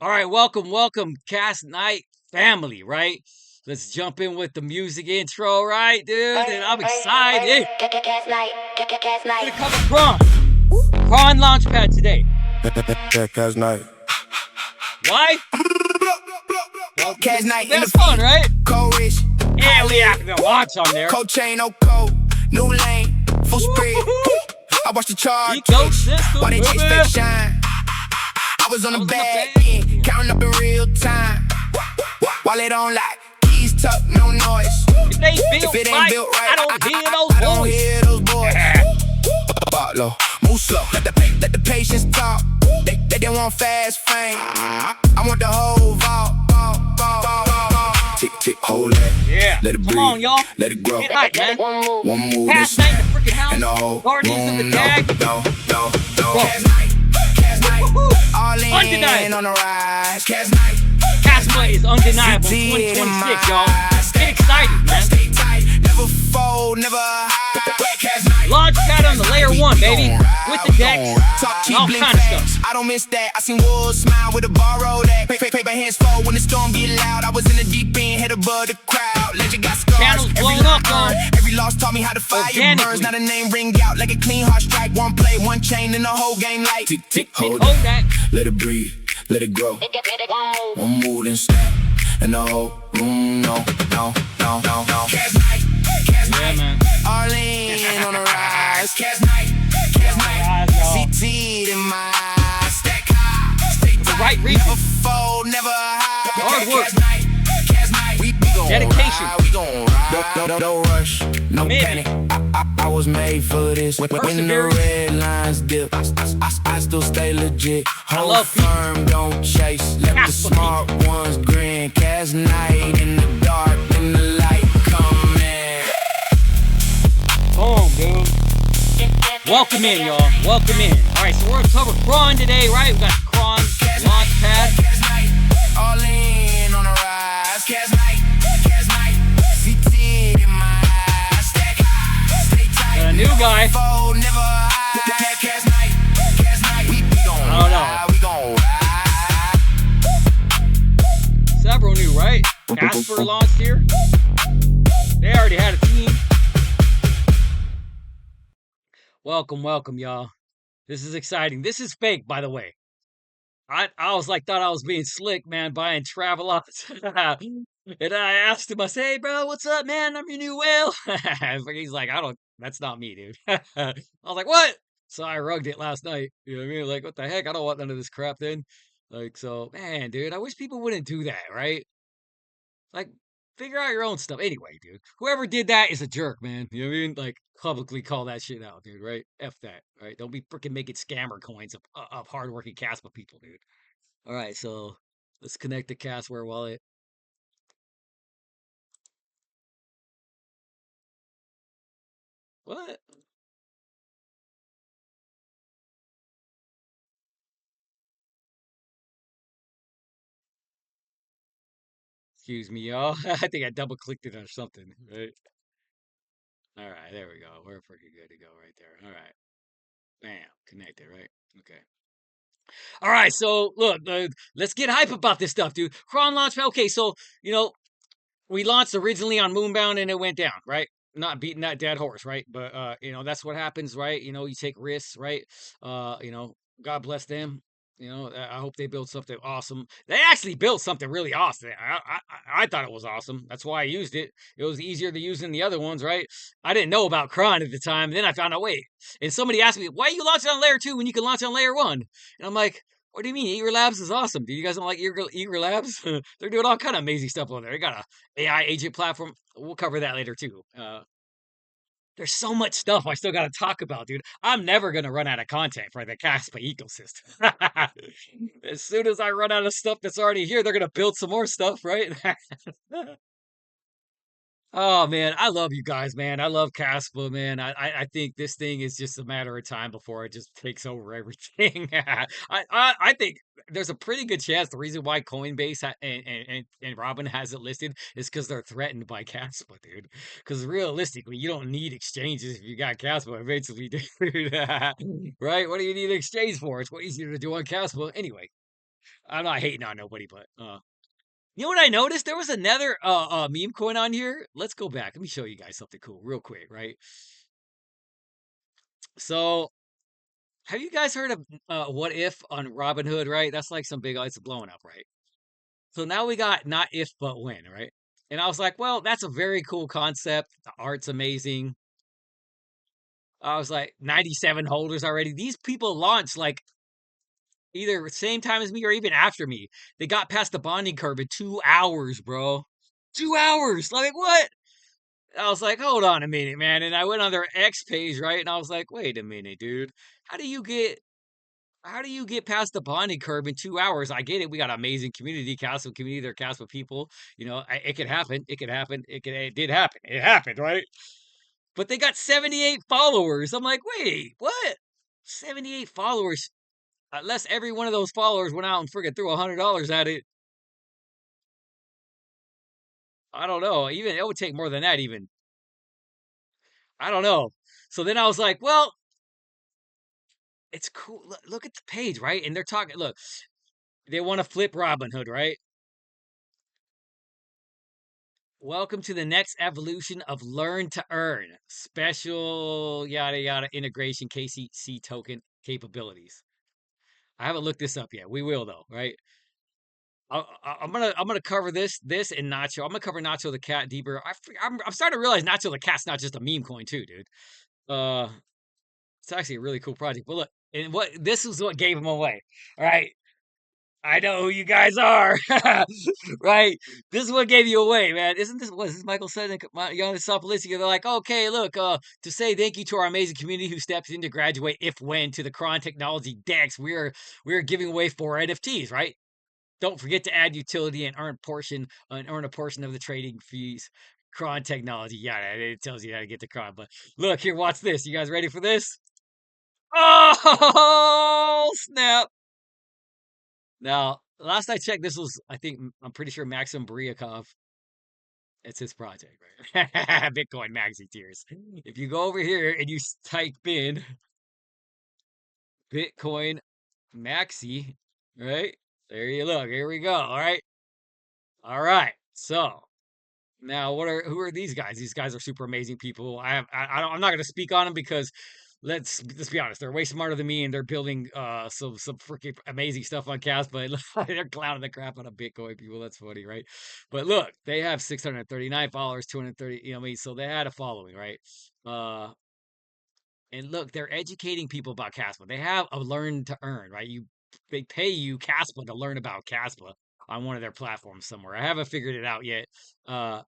All right, welcome, KAS Knight family, right? Let's jump in with the music intro, right, dude? And I'm excited. Gonna cover KRON Launchpad today. KAS Knight. Why? Well, KAS Knight in the fun, right? Cold rich. Yeah, we have the launch on there. Cold chain, no code. New lane, full spread. I watched the chart. Why they chase fake shine? I was on the back end, counting up in real time. While it don't like keys tuck, no noise. If it ain't built right, I don't hear those boys. Bop low, move slow, let the patience talk. They didn't want fast fame. I want the whole vault. Tick, tick, hold that. Yeah. Let it breathe. Come on, y'all. Let it grow. Get hype, man. One move. KAS Knight, the freaking house. And the whole Guardians of the room, Dag. No. KAS Knight. All in Undeniable. on the rise. KAS Knight. Kaspa is undeniable. 2026, y'all. Get excited, man. Stay tight, never fold, never hide. KAS Knight. Launchpad on the layer 1, baby. With the DEX. Talk cheap, All blink kind of fast. stuff. I don't miss that. I seen wolves smile with a borrowed act. Paper hands fold when the storm get loud. I was in the deep end, head above the crowd. Legend got scars. Channel's blown up, man. Every loss taught me how to fire burns. Now the name ring out like a clean heart strike. One play, one chain, and the whole game like tick, tick, hold that. Let it breathe, let it grow. One move and snap, and the whole room, no. KAS Knight, KAS Knight, man. all in on the rise. KAS Knight, CT in my eyes. Stack high, stay tight, right reason. never fold, never hide. Hard work. KAS Knight, we gon' Dedication. ride, we gon' ride. Don't rush, no panic. I was made for this. When the red lines dip, I still stay legit. Hold firm, don't chase. Let the smart ones grin. KAS Knight in the dark, in the light, come in. Boom, dude. Welcome in, y'all. Welcome in. All right, so we're gonna cover KRON today, right? We got KRON Launchpad. KAS Knight, all in on the rise. KAS Knight, CT in my eyes. Stack high, stay tight. Got a new guy. Fold, never hide. KAS Knight, we gon' ride, we gon' ride. Several new, right? Kaspa launched here. They already had a team. Welcome, y'all. This is exciting. This is fake, by the way. I thought I was being slick, man, buying Travelots. And I asked him, I say, hey, bro, what's up, man? I'm your new whale. He's like, that's not me, dude. I was like, what? So I rugged it last night. You know what I mean? Like, what the heck? I don't want none of this crap then. Like, so, man, dude, I wish people wouldn't do that, right? Like, figure out your own stuff. Anyway, dude, whoever did that is a jerk, man. You know what I mean? Like, publicly call that shit out, dude, right? F that, right? Don't be freaking making scammer coins of hardworking Kaspa people, dude. All right, so let's connect the Casware wallet. What? Excuse me, y'all. I think I double clicked it or something, right? All right, there we go. We're pretty good to go right there. All right. Bam, connected, right? Okay. All right, so look, let's get hype about this stuff, dude. KRON Launchpad. Okay, so we launched originally on Moonbound and it went down, right? Not beating that dead horse, right? But that's what happens, right? You take risks, right? God bless them. I hope they build something awesome. They actually built something really awesome. I thought it was awesome. That's why I used it. It was easier to use than the other ones, right? I didn't know about KRON at the time. Then I found out, wait. And somebody asked me, why you launch it on layer 2 when you can launch on layer 1? And I'm like, what do you mean? Eager Labs is awesome. Do you guys don't like Eager Labs? They're doing all kind of amazing stuff on there. They got a AI agent platform. We'll cover that later too. There's so much stuff I still got to talk about, dude. I'm never going to run out of content for the Kaspa ecosystem. As soon as I run out of stuff that's already here, they're going to build some more stuff, right? Oh man, I love you guys, man. I love Kaspa, man. I think this thing is just a matter of time before it just takes over everything. I think there's a pretty good chance the reason why Coinbase and Robin has it listed is because they're threatened by Kaspa, dude. Because realistically, you don't need exchanges if you got Kaspa eventually, dude. Right? What do you need an exchange for? It's way easier to do on Kaspa anyway. I'm not hating on nobody, but you know what I noticed? There was another meme coin on here. Let's go back. Let me show you guys something cool real quick, right? So, have you guys heard of what if on Robinhood, right? That's like some big it's blowing up, right? So now we got not if but when, right? And I was like, well, that's a very cool concept. The art's amazing. I was like, 97 holders already. These people launched like either same time as me or even after me. They got past the bonding curve in 2 hours, bro. 2 hours. Like what? I was like, hold on a minute, man. And I went on their X page, right? And I was like, wait a minute, dude. How do you get past the bonding curve in 2 hours? I get it. We got amazing community, Castle community. They're Castle people. You know, it could happen. It could happen. It did happen. It happened, right? But they got 78 followers. I'm like, wait, what? 78 followers. Unless every one of those followers went out and friggin' threw $100 at it. I don't know. Even it would take more than that, even. I don't know. So then I was like, well, it's cool. Look at the page, right? And they're talking, look, they want to flip Robinhood, right? Welcome to the next evolution of learn to earn. Special yada yada integration KCC token capabilities. I haven't looked this up yet. We will though, right? I'm gonna cover this and Nacho. I'm gonna cover Nacho the cat deeper. I'm starting to realize Nacho the cat's not just a meme coin too, dude. Uh, it's actually a really cool project. But look, and what this is what gave him away. All right, I know who you guys are, right? This is what gave you away, man. Isn't this what is this Michael said and Giannis Sopoliski? They're like, okay, look, to say thank you to our amazing community who steps in to graduate if when to the KRON Technology DEX, we're giving away 4 NFTs, right? Don't forget to add utility and earn a portion of the trading fees. KRON Technology, yeah, it tells you how to get to KRON. But look here, watch this. You guys ready for this? Oh snap! Now, last I checked, this was, I think, I'm pretty sure Maxim Buryakov. It's his project, right? Bitcoin Maxi Tears. If you go over here and you type in Bitcoin Maxi, right? There you look. Here we go. All right. All right. So now, who are these guys? These guys are super amazing people. I'm not going to speak on them because let's be honest, they're way smarter than me, and they're building some freaking amazing stuff on KAS, but they're clowning the crap out of Bitcoin people. That's funny, right? But look, they have 639 followers, 230. You know what I mean? So they had a following, right? Uh, and look, they're educating people about Caspa. They have a learn to earn, right? They pay you Caspa to learn about Caspa on one of their platforms somewhere. I haven't figured it out yet. I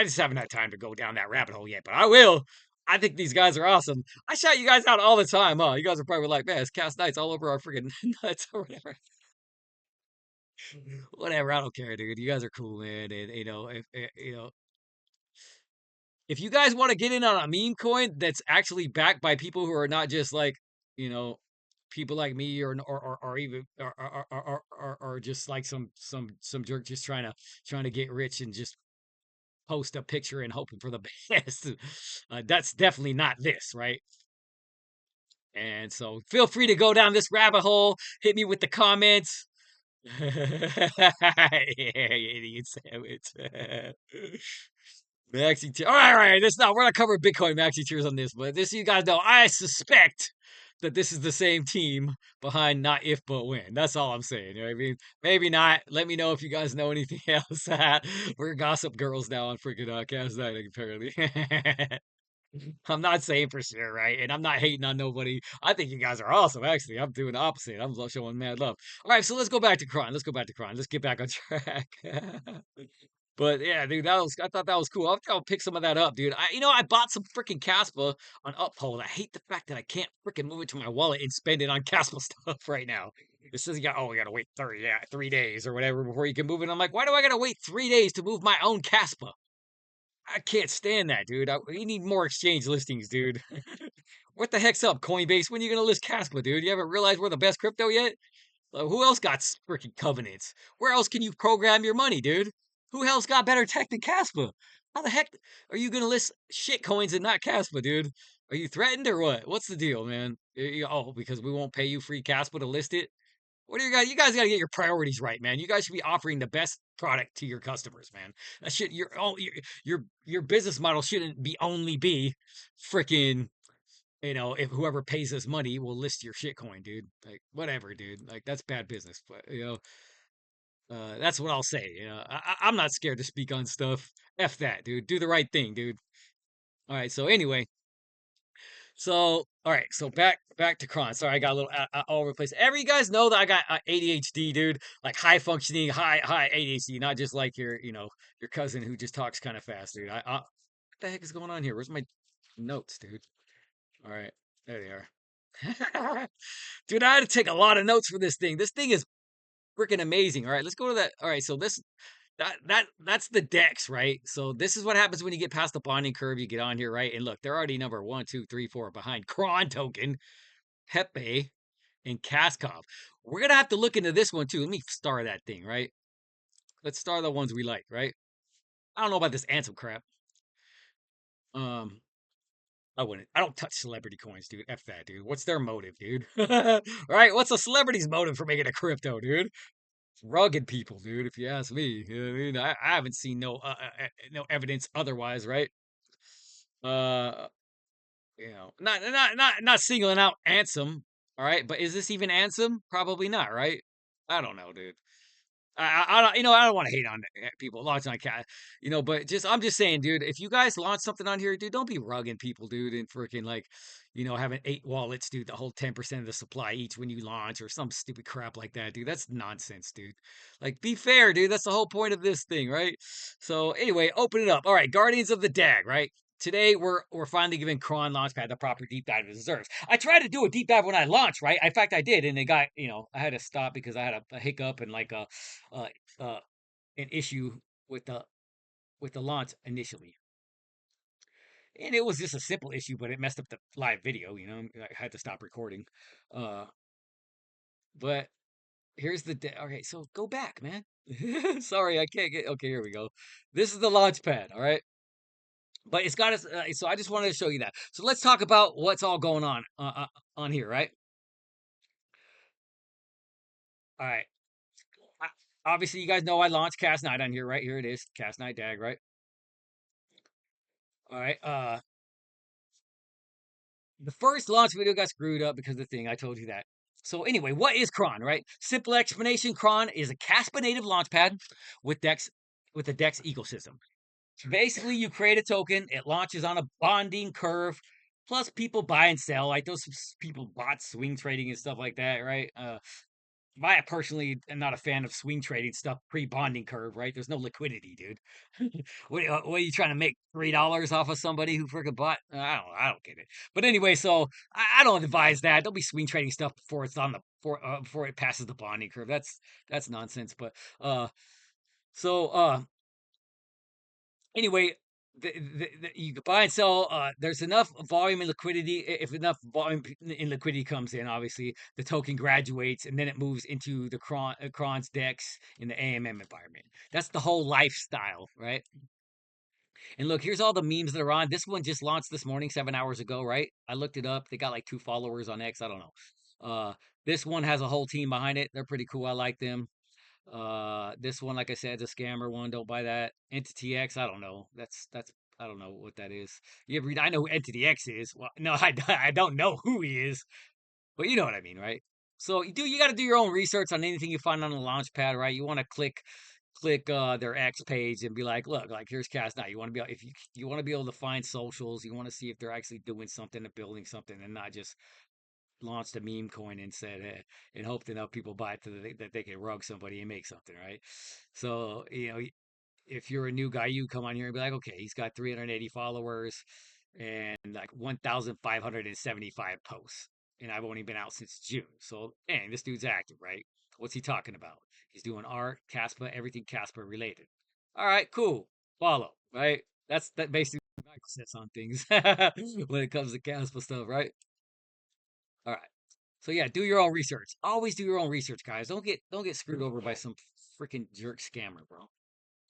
just haven't had time to go down that rabbit hole yet, but I will. I think these guys are awesome. I shout you guys out all the time, huh? You guys are probably like, man, it's KAS Knights all over our freaking nuts or whatever. Whatever, I don't care, dude. You guys are cool, man. And if you guys want to get in on a meme coin that's actually backed by people who are not just like, you know, people like me or even or just like some jerk just trying to get rich and just post a picture and hoping for the best. That's definitely not this, right? And so feel free to go down this rabbit hole. Hit me with the comments. Yeah, you idiot sandwich. Maxi tier. All right. This now we're gonna cover Bitcoin maxi tiers on this, but this you guys know. I suspect that this is the same team behind not if but when. That's all I'm saying. You know what I mean? Maybe not. Let me know if you guys know anything else. We're gossip girls now on freaking KAS Knight, apparently. I'm not saying for sure, right? And I'm not hating on nobody. I think you guys are awesome, actually. I'm doing the opposite. I'm showing mad love. All right, so let's go back to KRON. Let's go back to KRON. Let's get back on track. But yeah, dude, I thought that was cool. I'll pick some of that up, dude. I bought some freaking Caspa on Uphold. I hate the fact that I can't freaking move it to my wallet and spend it on Caspa stuff right now. It says you gotta wait 3 days or whatever before you can move it. I'm like, why do I gotta wait 3 days to move my own Caspa? I can't stand that, dude. We need more exchange listings, dude. What the heck's up, Coinbase? When are you gonna list Caspa, dude? You haven't realized we're the best crypto yet? Who else got freaking covenants? Where else can you program your money, dude? Who else got better tech than Caspa? How the heck are you gonna list shit coins and not Caspa, dude? Are you threatened or what? What's the deal, man? Oh, because we won't pay you free Caspa to list it? What do you guys? You guys got to get your priorities right, man. You guys should be offering the best product to your customers, man. That should your business model shouldn't be only be freaking if whoever pays us money will list your shitcoin, dude. Like whatever, dude. Like that's bad business. But that's what I'll say. I'm not scared to speak on stuff. F that, dude. Do the right thing, dude. All right. So anyway, so all right. So back to KRON. Sorry, I got a little all over the place. Every you guys know that I got ADHD, dude. Like high functioning, high ADHD, not just like your cousin who just talks kind of fast, dude. What the heck is going on here? Where's my notes, dude? All right, there they are. Dude, I had to take a lot of notes for this thing. This thing is freaking amazing. All right, let's go to that. All right, so that's the DEX, right? So this is what happens when you get past the bonding curve. You get on here, right? And look, they're already number 1, 2, 3, 4 behind KRON token, Pepe, and Kaskov. We're gonna have to look into this one too. Let me star that thing, right? Let's star the ones we like, right? I don't know about this Ansem crap. Um, I wouldn't. I don't touch celebrity coins, dude. F that, dude. What's their motive, dude? All right, what's a celebrity's motive for making a crypto, dude? Rugged people, dude. If you ask me, you know what I mean, I haven't seen no evidence otherwise, right? Uh, not singling out Ansem, all right. But is this even Ansem? Probably not, right? I don't know, dude. I don't, I don't want to hate on people launch on cat, but I'm just saying, dude, if you guys launch something on here, dude, don't be rugging people, dude, and freaking like, having 8 wallets, dude, that hold 10% of the supply each when you launch or some stupid crap like that, dude. That's nonsense, dude. Like, be fair, dude. That's the whole point of this thing, right? So anyway, open it up. All right, Guardians of the DAG, right? Today we're finally giving KRON Launchpad the proper deep dive it deserves. I tried to do a deep dive when I launched, right? In fact, I did, and it got I had to stop because I had a hiccup and like uh, uh, an issue with the launch initially, and it was just a simple issue, but it messed up the live video. I had to stop recording. Uh, but here's okay. So go back, man. Sorry, I can't get. Okay, here we go. This is the launch pad. All right. But it's got us. So I just wanted to show you that. So let's talk about what's all going on here, right? All right. Obviously, you guys know I launched KAS Knight on here, right? Here it is, KAS Knight DAG, right? All right. The first launch video got screwed up because of the thing. I told you that. So anyway, what is KRON, right? Simple explanation: KRON is a Kaspa-Native launchpad with DEX with the DEX ecosystem. Basically, you create a token, it launches on a bonding curve. Plus, people buy and sell. Like those people bought swing trading and stuff like that, right? I personally am not a fan of swing trading stuff pre-bonding curve, right? There's no liquidity, dude. What are you trying to make $3 off of somebody who freaking bought? I don't get it. But anyway, so I don't advise that. Don't be swing trading stuff before it's on the before it passes the bonding curve. That's nonsense. But so anyway, you can buy and sell. There's enough volume and liquidity. If enough volume and liquidity comes in, obviously the token graduates and then it moves into the KRON's DEX in the AMM environment. That's the whole lifestyle, right? And look, here's all the memes that are on. This one just launched this morning, 7 hours ago, right? I looked it up. They got like 2 followers on X. I don't know. This one has a whole team behind it. They're pretty cool. I like them. This one, like I said, is a scammer one. Don't buy that. Entity X, I don't know. That's I don't know what that is. You ever read? I know who Entity X is. Well, no, I don't know who he is, but you know what I mean, right? So you got to do your own research on anything you find on the Launchpad, right? You want to click their X page and be like, look, like here's KAS Knight. You want to be if you want to be able to find socials. You want to see if they're actually doing something and building something, and not just launched a meme coin and said and hoped enough people buy it that they can rug somebody and make something, right? So if you're a new guy, you come on here and be like, okay, he's got 380 followers and like 1,575 posts, and I've only been out since June. So, dang, this dude's active, right? What's he talking about? He's doing art, Caspa, everything Caspa related. All right, cool. Follow, right? That basically sets on things when it comes to Caspa stuff, right? All right. So yeah, do your own research. Always do your own research, guys. Don't get screwed over by some freaking jerk scammer, bro.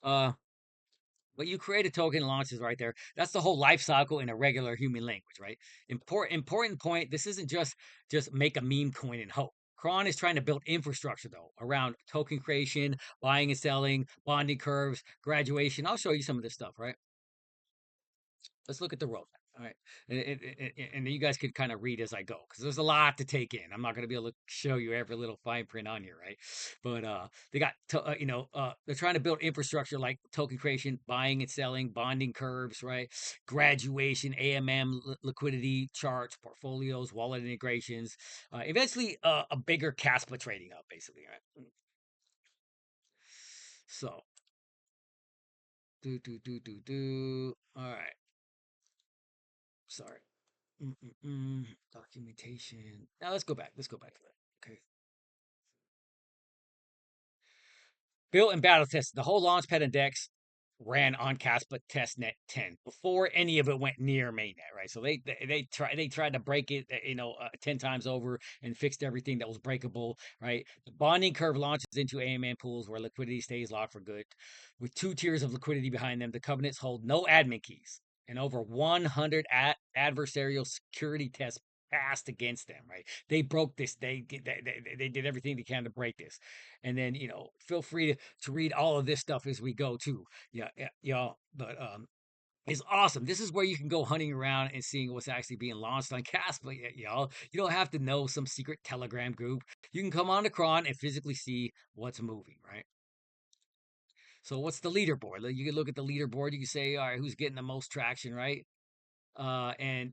Uh, but you create a token, launches right there. That's the whole life cycle in a regular human language, right? Important point. This isn't just make a meme coin and hope. KRON is trying to build infrastructure though around token creation, buying and selling, bonding curves, graduation. I'll show you some of this stuff, right? Let's look at the roadmap. All right. And you guys could kind of read as I go because there's a lot to take in. I'm not going to be able to show you every little fine print on here, right? But they got, they're trying to build infrastructure like token creation, buying and selling, bonding curves, right? Graduation, AMM, liquidity charts, portfolios, wallet integrations, eventually a bigger Kaspa trading hub, basically, right? So, all right. Sorry. Documentation. Now let's go back. Let's go back to that. Okay. Built and battle tested. The whole launchpad and DEX ran on Kaspa testnet 10 before any of it went near mainnet, right? So they tried to break it, 10 times over and fixed everything that was breakable, right? The bonding curve launches into AMM pools where liquidity stays locked for good, with 2 tiers of liquidity behind them. The covenants hold no admin keys, and over 100 adversarial security tests passed against them, right? They broke this. They did everything they can to break this. And then, feel free to read all of this stuff as we go too. Yeah, y'all. But it's awesome. This is where you can go hunting around and seeing what's actually being launched on Kaspa, y'all. You don't have to know some secret Telegram group. You can come on to KRON and physically see what's moving, right? So what's the leaderboard? You can look at the leaderboard. You can say, all right, who's getting the most traction, right? And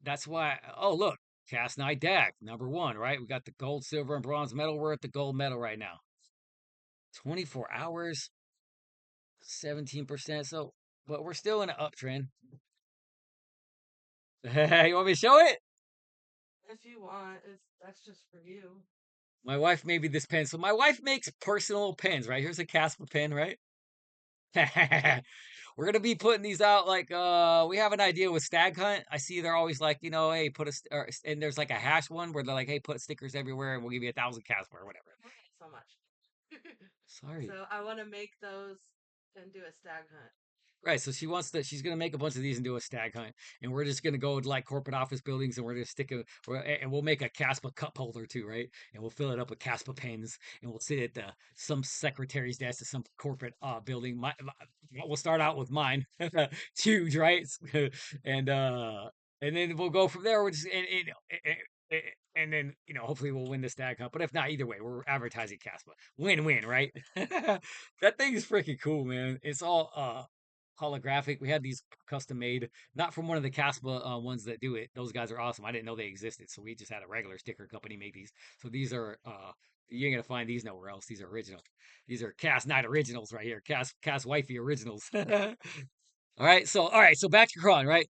that's why. Oh, look, KAS Knight DAG #1, right? We got the gold, silver, and bronze medal. We're at the gold medal right now. 24 hours, 17%. So, but we're still in an uptrend. You want me to show it? If you want, that's just for you. My wife made me this pen. So my wife makes personal pens, right? Here's a Kaspa pen, right? We're gonna be putting these out like we have an idea with Stag Hunt. I see they're always like, hey, and there's like a hash one where they're like, hey, put stickers everywhere and we'll give you 1,000 Kaspa or whatever. So much. Sorry. So I want to make those and do a stag hunt. Right, so she's gonna make a bunch of these and do a stag hunt, and we're just gonna go to like corporate office buildings, and we're gonna and we'll make a Kaspa cup holder too, right? And we'll fill it up with Kaspa pens, and we'll sit at some secretary's desk at some corporate building. We'll start out with mine, it's huge, right? and then we'll go from there. We're just and then hopefully we'll win the stag hunt. But if not, either way, we're advertising Kaspa, win-win, right? That thing is freaking cool, man. It's all holographic. We had these custom made, not from one of the Kaspa ones that do it. Those guys are awesome. I didn't know they existed, so we just had a regular sticker company make these. So these are you ain't gonna find these nowhere else. These are original. These are KAS Knight originals right here. KAS Wifey originals. All right, so back to KRON, right?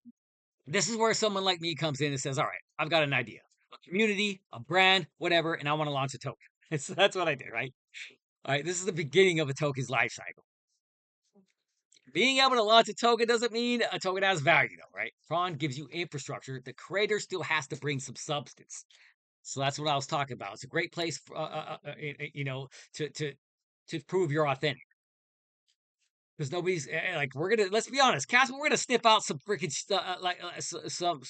This is where someone like me comes in and says, all right, I've got an idea, a community, a brand, whatever, and I want to launch a token. So that's what I did, right? All right, this is the beginning of a token's life cycle. Being able to launch a token doesn't mean a token has value, though, right? KRON gives you infrastructure. The creator still has to bring some substance. So that's what I was talking about. It's a great place, for, to prove you're authentic. Because nobody's like let's be honest, Casper. We're gonna snip out some freaking stuff,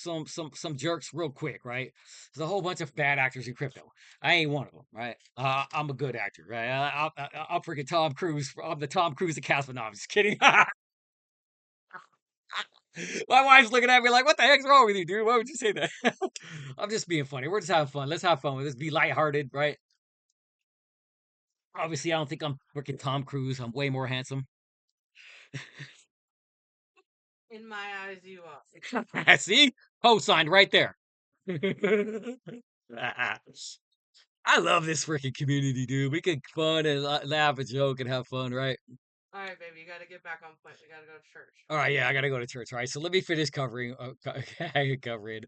some jerks real quick, right? There's a whole bunch of bad actors in crypto. I ain't one of them, right? I'm a good actor, right? I'm freaking Tom Cruise. I'm the Tom Cruise of Casper. No, I'm just kidding. My wife's looking at me like, "What the heck's wrong with you, dude? Why would you say that?" I'm just being funny. We're just having fun. Let's have fun with this. Be lighthearted, right? Obviously, I don't think I'm freaking Tom Cruise. I'm way more handsome. In my eyes, you are. See? Co-signed right there. I love this freaking community, dude. We can fun and laugh and joke and have fun, right? All right, baby, you got to get back on point. We got to go to church. All right, yeah, I gotta go to church. All right, so let me finish covering. Covering.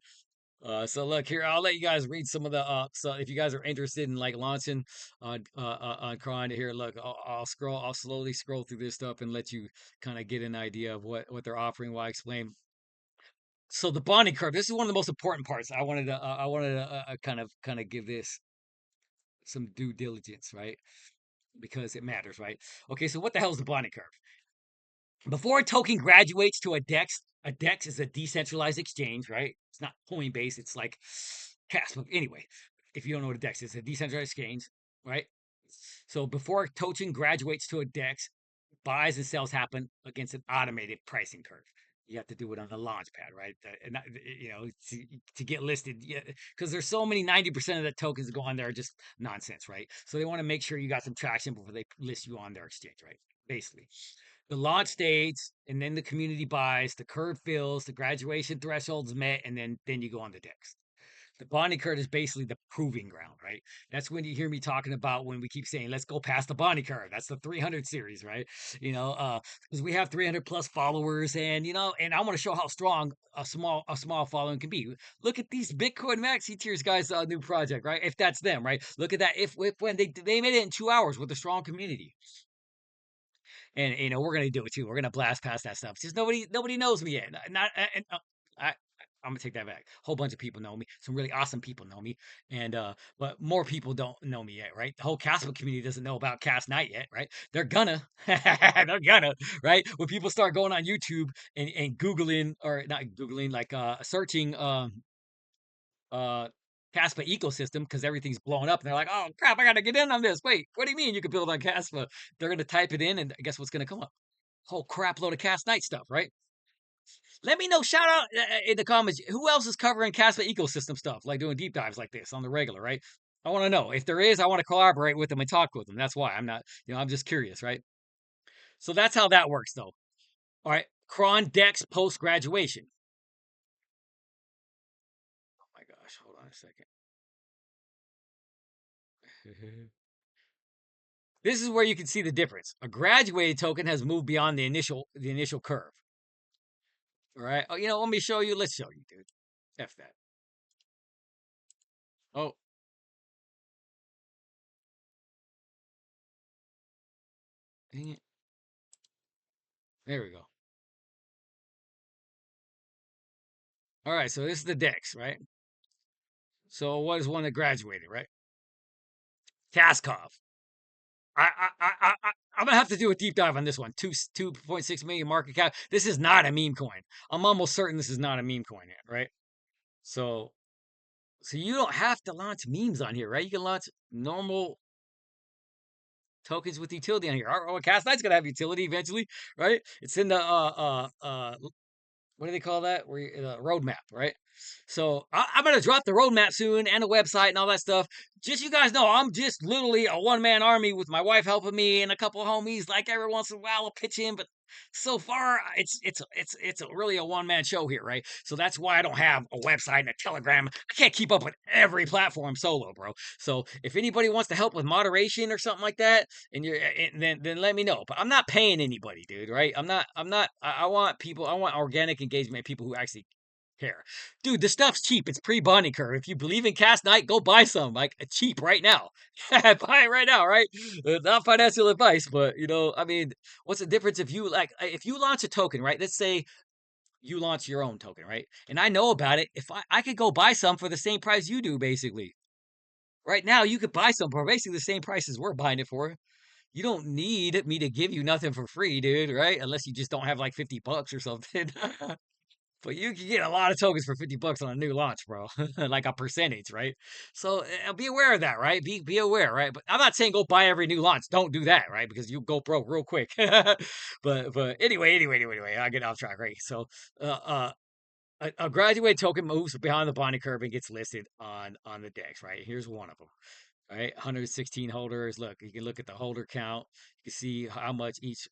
So look here, I'll let you guys read some of the. So if you guys are interested in like launching on KRON, here, look, I'll scroll. I'll slowly scroll through this stuff and let you kind of get an idea of what they're offering. While I explain. So the bonding curve. This is one of the most important parts. I wanted to kind of give this some due diligence, right? Because it matters, right? Okay, so what the hell is the bonding curve? Before a token graduates to a DEX is a decentralized exchange, right? It's not Coinbase, it's like Kaspa. Anyway, if you don't know what a DEX is, a decentralized exchange, right? So before a token graduates to a DEX, buys and sells happen against an automated pricing curve. You have to do it on the launchpad, right? And you know, to get listed, yeah, because there's so many 90% of the tokens that go on there are just nonsense, right? So they want to make sure you got some traction before they list you on their exchange, right? Basically, the launch stage, and then the community buys, the curve fills, the graduation thresholds met, and then you go on the DEX. The Bonnie curve is basically the proving ground, right? That's when you hear me talking about when we keep saying, let's go past the Bonnie curve. That's the 300 series, right? Because we have 300 plus followers, and and I want to show how strong a small following can be. Look at these Bitcoin Maxi Tiers guys' new project, right? If that's them, right? Look at that. If when they made it in 2 hours with a strong community, and we're gonna do it too. We're gonna blast past that stuff. Just nobody knows me yet. Not and I. I'm gonna take that back. A whole bunch of people know me. Some really awesome people know me, and but more people don't know me yet, right? The whole Caspa community doesn't know about KAS Knight yet, right? They're gonna, they're gonna, right? When people start going on YouTube and googling, or not googling, like searching uh Caspa ecosystem, because everything's blowing up, and they're like, oh crap, I gotta get in on this. Wait, what do you mean you can build on Caspa? They're gonna type it in, and guess what's gonna come up? Whole crap load of KAS Knight stuff, right? Let me know. Shout out in the comments. Who else is covering Caspa ecosystem stuff, like doing deep dives like this on the regular, right? I want to know. If there is, I want to collaborate with them and talk with them. That's why I'm not, I'm just curious, right? So that's how that works, though. All right. KRON DEX post graduation. Oh my gosh. Hold on a second. This is where you can see the difference. A graduated token has moved beyond the initial curve. All right. Oh, let me show you. Let's show you, dude. F that. Oh, dang it. There we go. All right. So this is the DEX, right? So what is one that graduated, right? Taskov. I'm gonna have to do a deep dive on this one. 2.6 million market cap. This is not a meme coin. I'm almost certain this is not a meme coin yet, right? So you don't have to launch memes on here, right? You can launch normal tokens with utility on here. Oh, KAS Knight's gonna have utility eventually, right? It's in the what do they call that? Roadmap, right? So I'm gonna drop the roadmap soon and the website and all that stuff. Just you guys know, I'm just literally a one-man army with my wife helping me and a couple of homies. Like every once in a while, I'll pitch in, but so far it's really a one-man show here, right? So that's why I don't have a website and a Telegram. I can't keep up with every platform solo, bro. So if anybody wants to help with moderation or something like that, and then let me know. But I'm not paying anybody, dude. Right? I'm not. I want people. I want organic engagement. People who actually care. Dude, the stuff's cheap. It's pre-bonding curve. If you believe in KAS Knight, go buy some. Like cheap right now. Buy it right now, right? Not financial advice, but I mean, what's the difference if you launch a token, right? Let's say you launch your own token, right? And I know about it. If I could go buy some for the same price you do, basically. Right now, you could buy some for basically the same price as we're buying it for. You don't need me to give you nothing for free, dude, right? Unless you just don't have like $50 or something. But you can get a lot of tokens for $50 on a new launch, bro. Like a percentage, right? So be aware of that, right? Be aware, right? But I'm not saying go buy every new launch. Don't do that, right? Because you go broke real quick. But anyway, I get off track, right? So a graduate token moves behind the bonding curve and gets listed on the DEX, right? Here's one of them. Right, 116 holders. Look, you can look at the holder count. You can see how much each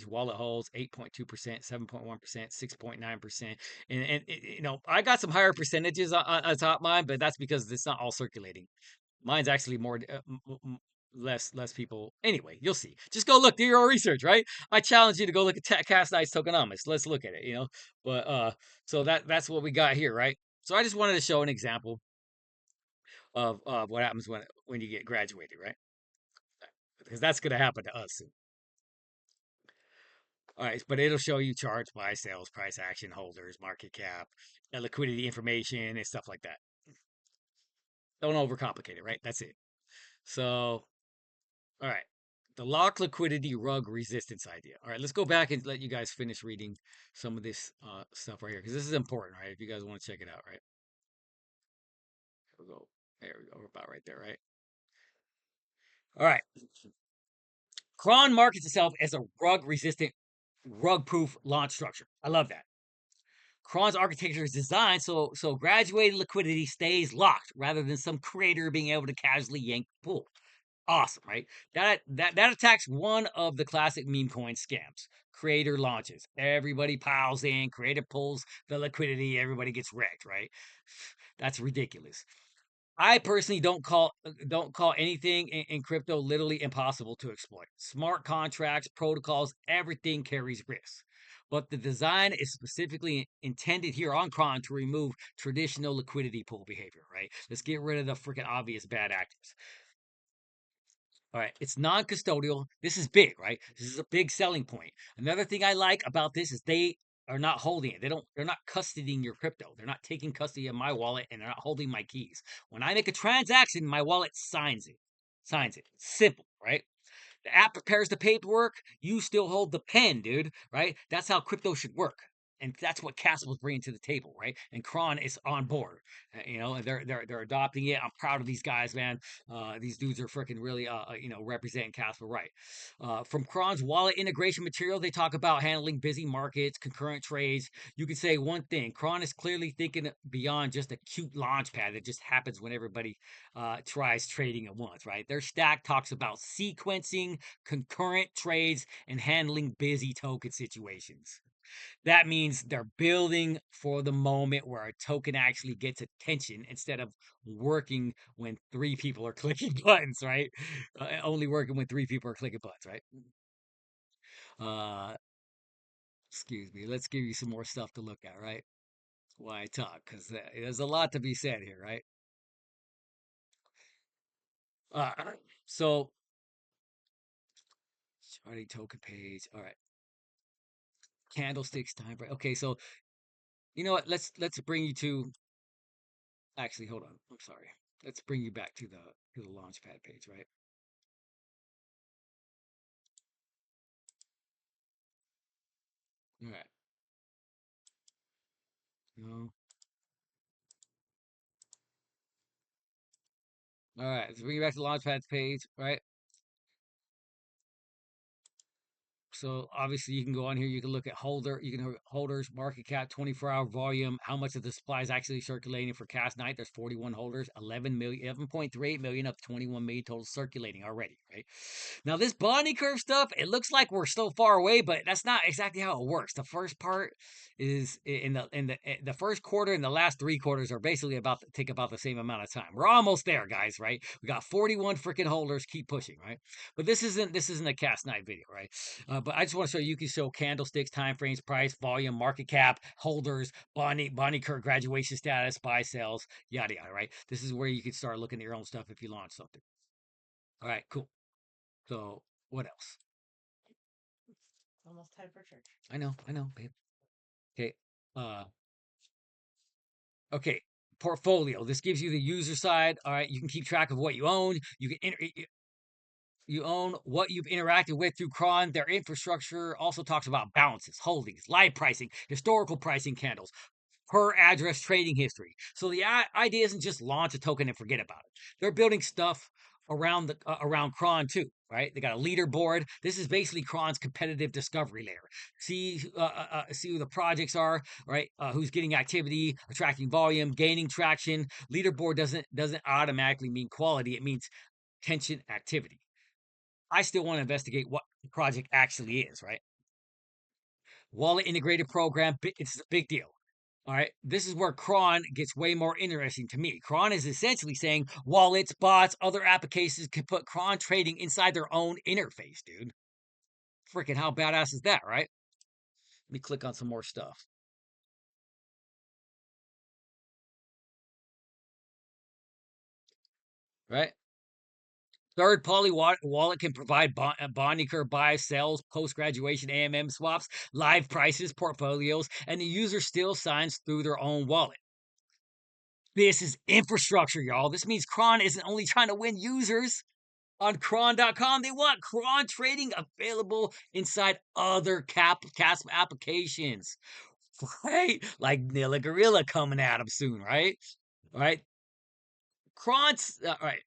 wallet holds: 8.2%, 7.1%, 6.9%. And I got some higher percentages on top of mine, but that's because it's not all circulating. Mine's actually more less people. Anyway, you'll see. Just go look, do your own research, right? I challenge you to go look at KAS Knight's tokenomics. Let's look at it, But so that's what we got here, right? So I just wanted to show an example of what happens when you get graduated, right? Because that's going to happen to us soon. All right, but it'll show you charts, buy, sales, price, action, holders, market cap, liquidity information, and stuff like that. Don't overcomplicate it, right? That's it. So, all right, the lock liquidity rug resistance idea. All right, let's go back and let you guys finish reading some of this stuff right here because this is important, right? If you guys want to check it out, right? Here we go. There we go. We're about right there, right? All right. KRON markets itself as a rug-resistant, rug-proof launch structure. I love that. KRON's architecture is designed so graduated liquidity stays locked rather than some creator being able to casually yank the pool. Awesome, right? That attacks one of the classic meme coin scams. Creator launches. Everybody piles in, creator pulls the liquidity, everybody gets wrecked, right? That's ridiculous. I personally don't call anything in crypto literally impossible to exploit. Smart contracts, protocols, everything carries risk. But the design is specifically intended here on KRON to remove traditional liquidity pool behavior, right? Let's get rid of the freaking obvious bad actors. All right, it's non-custodial. This is big, right? This is a big selling point. Another thing I like about this is they are not holding it. They're not custodying your crypto. They're not taking custody of my wallet and they're not holding my keys. When I make a transaction, my wallet signs it. Signs it. Simple, right? The app prepares the paperwork. You still hold the pen, dude, right? That's how crypto should work. And that's what Castle is bringing to the table, right? And KRON is on board. And they're adopting it. I'm proud of these guys, man. These dudes are freaking really, representing Castle right. From KRON's wallet integration material, they talk about handling busy markets, concurrent trades. You can say one thing: KRON is clearly thinking beyond just a cute launchpad that just happens when everybody tries trading at once, right? Their stack talks about sequencing, concurrent trades, and handling busy token situations. That means they're building for the moment where a token actually gets attention instead of working when three people are clicking buttons, right? Only working when three people are clicking buttons, right? Uh, excuse me. Let's give you some more stuff to look at, right? Why I talk, because there's a lot to be said here, right? Uh, so, charting token page. All right, candlesticks time frame. Okay, so you know what? Let's bring you to. Actually, hold on. I'm sorry. Let's bring you back to the Launchpad page, right? All right. No. All right. Let's bring you back to the Launchpad page, right? So obviously you can go on here, you can look at holders, market cap, 24-hour volume, how much of the supply is actually circulating for KAS Knight. There's 41 holders, 11.38 million of 21 million total circulating already, right? Now this bonding curve stuff, it looks like we're still far away, but that's not exactly how it works. The first part is in the first quarter and the last three quarters are basically take about the same amount of time. We're almost there, guys, right? We got 41 freaking holders, keep pushing, right? But this isn't a KAS Knight video, right? But I just want to show you can show candlesticks, time frames, price, volume, market cap, holders, bonding curve, graduation status, buy, sells, yada yada. Right. This is where you can start looking at your own stuff if you launch something. All right, cool. So what else? Almost time for church. I know, babe. Okay. Uh. Okay. Portfolio. This gives you the user side. All right. You can keep track of what you own. You own what you've interacted with through KRON. Their infrastructure also talks about balances, holdings, live pricing, historical pricing candles, per address trading history. So the idea isn't just launch a token and forget about it. They're building stuff around KRON too, right? They got a leaderboard. This is basically KRON's competitive discovery layer. See who the projects are, right? Who's getting activity, attracting volume, gaining traction. Leaderboard doesn't automatically mean quality. It means tension activity. I still want to investigate what the project actually is, right? Wallet integrated program, it's a big deal. All right. This is where KRON gets way more interesting to me. KRON is essentially saying wallets, bots, other applications can put KRON trading inside their own interface, dude. Freaking how badass is that, right? Let me click on some more stuff. Right? Third party wallet can provide bonding curve buys, sells, post graduation AMM swaps, live prices, portfolios, and the user still signs through their own wallet. This is infrastructure, y'all. This means KRON isn't only trying to win users on KRON.com. They want KRON trading available inside other CAS applications, right? Like Nilla Gorilla coming at them soon, right? Right? KRON's all right.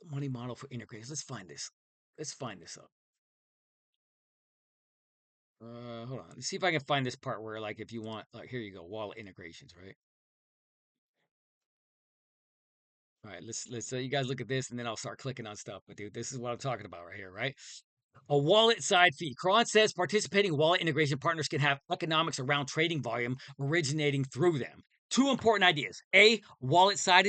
Money model for integrators. Let's find this. Let's find this up. Hold on. Let's see if I can find this part where, like, if you want, like, here you go, wallet integrations, right? All right, let's you guys look at this, and then I'll start clicking on stuff. But dude, this is what I'm talking about right here, right? A wallet side fee. KRON says participating wallet integration partners can have economics around trading volume originating through them. Two important ideas. A, wallet side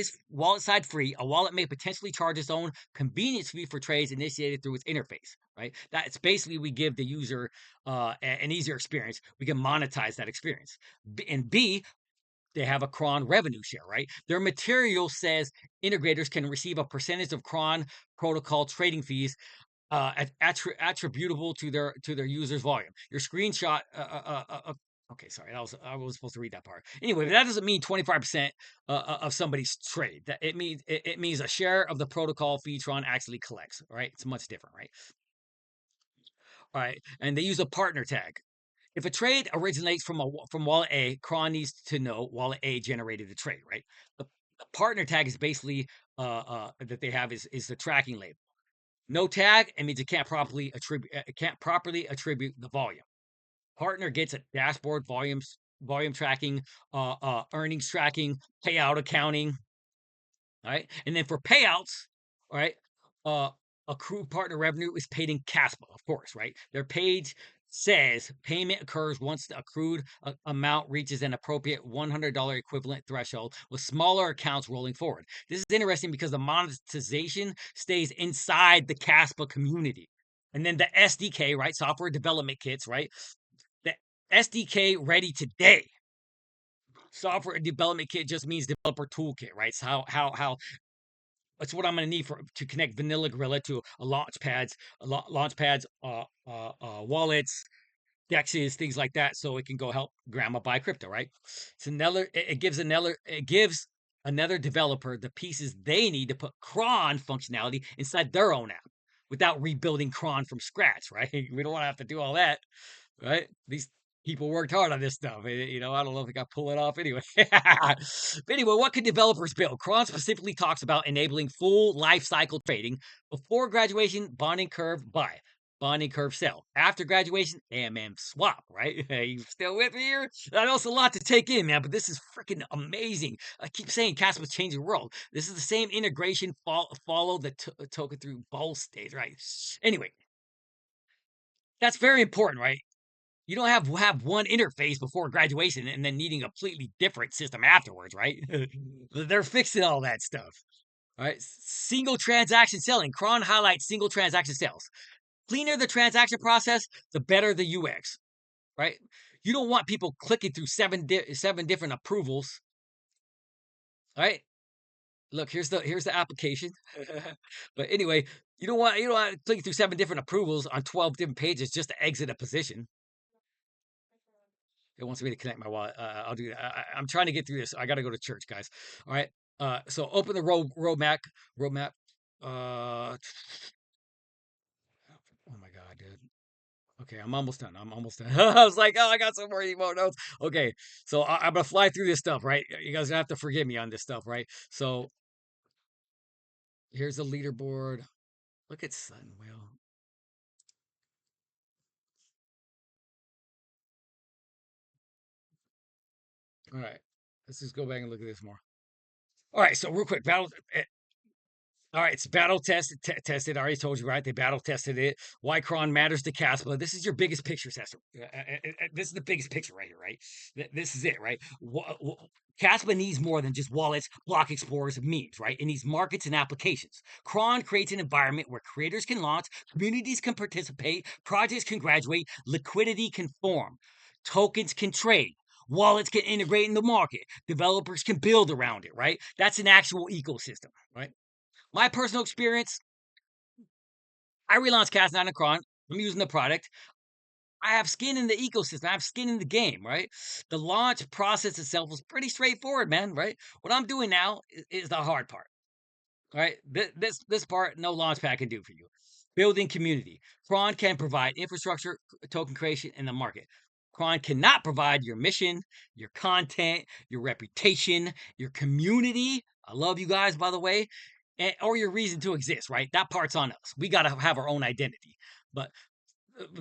free. A wallet may potentially charge its own convenience fee for trades initiated through its interface, right? That's basically we give the user an easier experience. We can monetize that experience. And B, they have a KRON revenue share, right? Their material says integrators can receive a percentage of KRON protocol trading fees attributable to their users' volume. Your screenshot. Okay, sorry, I was supposed to read that part. Anyway, that doesn't mean 25% of somebody's trade. That it means a share of the protocol fee KRON actually collects. All right, it's much different, right? All right, and they use a partner tag. If a trade originates from wallet A, KRON needs to know wallet A generated the trade, right? The partner tag is basically that they have is the tracking label. No tag, it means it can't properly attribute the volume. Partner gets a dashboard, volume tracking, earnings tracking, payout accounting. All right, and then for payouts, all right, accrued partner revenue is paid in Kaspa, of course, right? Their page says payment occurs once the accrued amount reaches an appropriate $100 equivalent threshold, with smaller accounts rolling forward. This is interesting because the monetization stays inside the Kaspa community. And then the SDK, right? Software development kits, right? The SDK ready today. Software development kit just means developer toolkit, right? So how that's what I'm going to need to connect Vanilla Gorilla to a launchpads, wallets, DEXs, things like that, so it can go help grandma buy crypto, right? It's it gives another developer the pieces they need to put KRON functionality inside their own app without rebuilding KRON from scratch, right? We don't want to have to do all that, right? These people worked hard on this stuff. I don't know if I got pull it off anyway. But anyway, what can developers build? KRON specifically talks about enabling full life cycle trading before graduation, bonding curve buy, bonding curve sell. After graduation, AMM swap, right? You still with me here? I know it's a lot to take in, man, but this is freaking amazing. I keep saying Kaspa's changing the world. This is the same integration follow the token through both states, right? Anyway, that's very important, right? You don't have one interface before graduation and then needing a completely different system afterwards, right? They're fixing all that stuff. All right. Single transaction selling. KRON highlights single transaction sales. Cleaner the transaction process, the better the UX, right? You don't want people clicking through seven different approvals. All right. Look, here's the application. But anyway, you don't want to click through 7 different approvals on 12 different pages just to exit a position. It wants me to connect my wallet. I'll do that. I'm trying to get through this. I got to go to church, guys. All right. So open the roadmap. Oh my God, dude. Okay, I'm almost done. I was like, oh, I got some more notes. Okay, so I'm gonna fly through this stuff, right? You guys have to forgive me on this stuff, right? So here's the leaderboard. Look at Sunwell. All right, let's just go back and look at this more. All right, so real quick, all right, it's battle tested. I already told you, right? They battle tested it. Why KRON matters to Kaspa. This is your biggest picture, Sester. This is the biggest picture right here, right? This is it, right? Kaspa needs more than just wallets, block explorers, memes, right? It needs markets and applications. KRON creates an environment where creators can launch, communities can participate, projects can graduate, liquidity can form, tokens can trade. Wallets can integrate in the market. Developers can build around it, right? That's an actual ecosystem, right? My personal experience, I relaunched KAS Knight and KRON. I'm using the product. I have skin in the ecosystem. I have skin in the game, right? The launch process itself was pretty straightforward, man, right? What I'm doing now is the hard part, right? This part, no LAUNCHPAD can do for you. Building community. KRON can provide infrastructure, token creation, and the market. KRON cannot provide your mission, your content, your reputation, your community, I love you guys, by the way, or your reason to exist, right? That part's on us. We got to have our own identity. But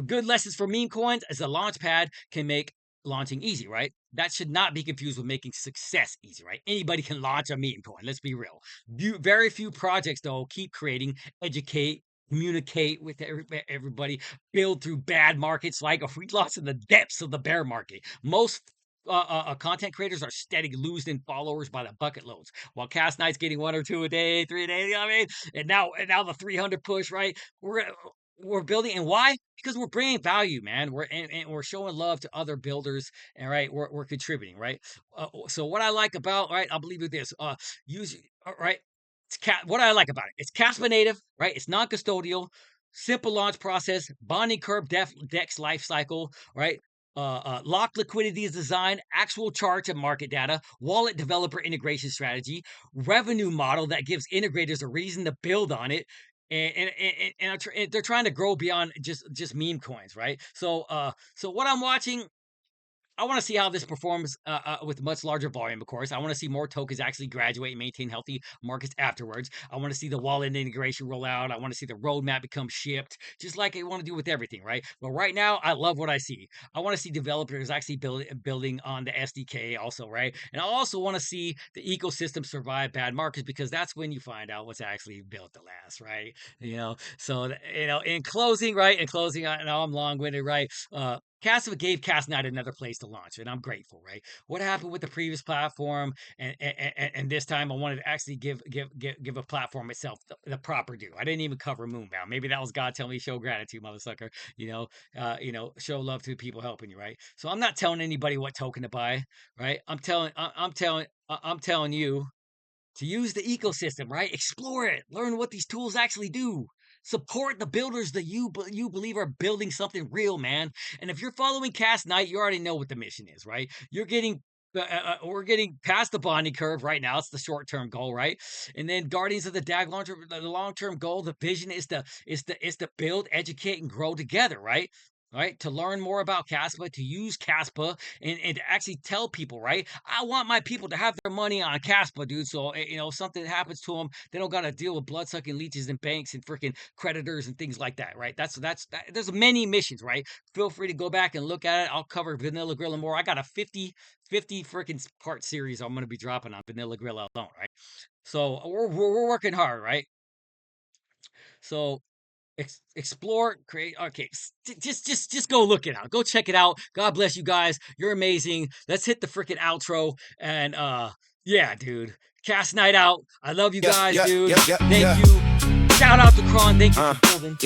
good lessons for meme coins is a launchpad can make launching easy, right? That should not be confused with making success easy, right? Anybody can launch a meme coin. Let's be real. Very few projects, though, keep creating, educate, communicate with everybody, build through bad markets like if we lost in the depths of the bear market. Most content creators are steady losing followers by the bucket loads, while KAS Knight's getting 1 or 2 a day, 3 a day. You know what I mean? And now the 300 push, right? We're building, and why? Because we're bringing value, man. And we're showing love to other builders, and right, we're contributing, right. So what I like about, right, I'll believe with this. Use right. What I like about it, it's Kaspa-Native, right? It's non-custodial, simple launch process, bonding curve, DEX life cycle, right? Locked liquidity is design, actual charts and market data, wallet developer integration strategy, revenue model that gives integrators a reason to build on it. And they're trying to grow beyond just meme coins, right? So what I'm watching, I want to see how this performs with much larger volume, of course. I want to see more tokens actually graduate and maintain healthy markets afterwards. I want to see the wallet integration roll out. I want to see the roadmap become shipped, just like I want to do with everything, right? But right now, I love what I see. I want to see developers actually building on the SDK also, right? And I also want to see the ecosystem survive bad markets, because that's when you find out what's actually built to last, right? So, in closing, right? In closing, I know I'm long-winded, right? Kaspa gave KAS Knight another place to launch, and I'm grateful, right? What happened with the previous platform, and this time I wanted to actually give a platform itself the proper due. I didn't even cover Moonbound. Maybe that was God telling me show gratitude, motherfucker. Show love to the people helping you, right? So I'm not telling anybody what token to buy, right? I'm telling you to use the ecosystem, right? Explore it, learn what these tools actually do. Support the builders that you believe are building something real, man. And if you're following KAS Knight, you already know what the mission is, right? We're getting past the bonding curve right now. It's the short-term goal, right? And then Guardians of the DAG the long-term goal, the vision is to build, educate, and grow together, right? Right, to learn more about Kaspa, to use Kaspa, and to actually tell people, right? I want my people to have their money on Kaspa, dude. So, if something happens to them, they don't got to deal with blood-sucking leeches and banks and freaking creditors and things like that, right? There's many missions, right? Feel free to go back and look at it. I'll cover Vanilla Grill and more. I got a 50 freaking part series I'm going to be dropping on Vanilla Grill alone, right? So we're working hard, right? So explore, create. Okay, just go look it out. Go check it out. God bless you guys. You're amazing. Let's hit the freaking outro. And yeah, dude. KAS Knight out. I love you guys, dude. Thank you. Shout out to KRON. Thank you for building.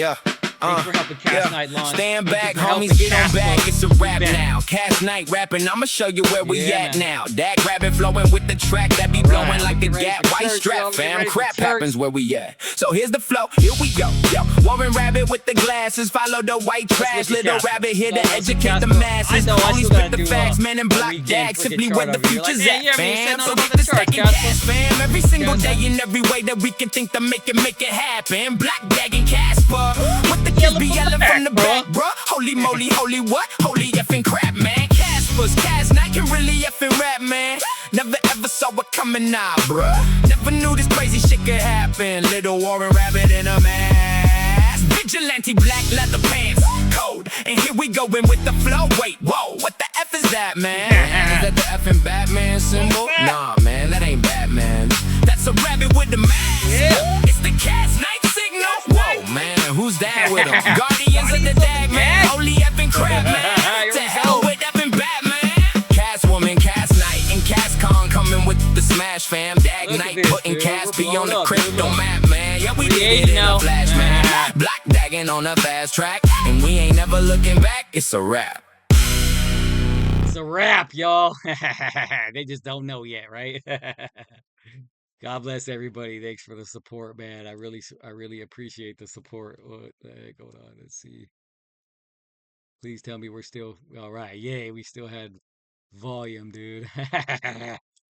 Thanks for helping KAS Knight launch. Stand back, homies, get on back. It's a rap now. KAS Knight rapping, I'ma show you where we at now. Dak rabbit flowing with the track that be blowing like the Gap. White strap, fam. Crap happens where we at. So here's the flow, here we go. Yo, Warren Rabbit with the glasses, follow the white trash. Little rabbit here to educate the masses. Only spit the facts, man, and block Dak. Simply where the future's at, fam. So get the stacking gas, fam. Every single day in every way that we can think to make it happen. Black Dag and Kaspa with the kids be yelling from the back, bruh. Holy moly, holy what? Holy effing crap, man. KAS Knight can really effing rap, man. Never ever saw it coming out, bruh. Never knew this crazy shit could happen. Little Warren Rabbit in a mask. Vigilante black leather pants, cold. And here we going with the flow. Wait, whoa, what the F is that, man? Is that the effing Batman symbol? Nah, man, that ain't Batman. That's a rabbit with the mask. It's the KAS Knight signal. Whoa, man, who's that with him? Guardians of the DAG, man. Holy effing crap, man. To hell with effing Batman. KAS woman, KAS Knight, and KAS coming with the smash, fam. DAG Knight putting KAS on the crypto map, man. Yeah, we did it in a flash, man. Black dagging on a fast track, and we ain't never looking back. It's a wrap. It's a wrap, y'all. They just don't know yet, right? God bless everybody. Thanks for the support, man. I really appreciate the support. What the heck? Hold on. Let's see. Please tell me we're still all right. Yay, we still had volume, dude.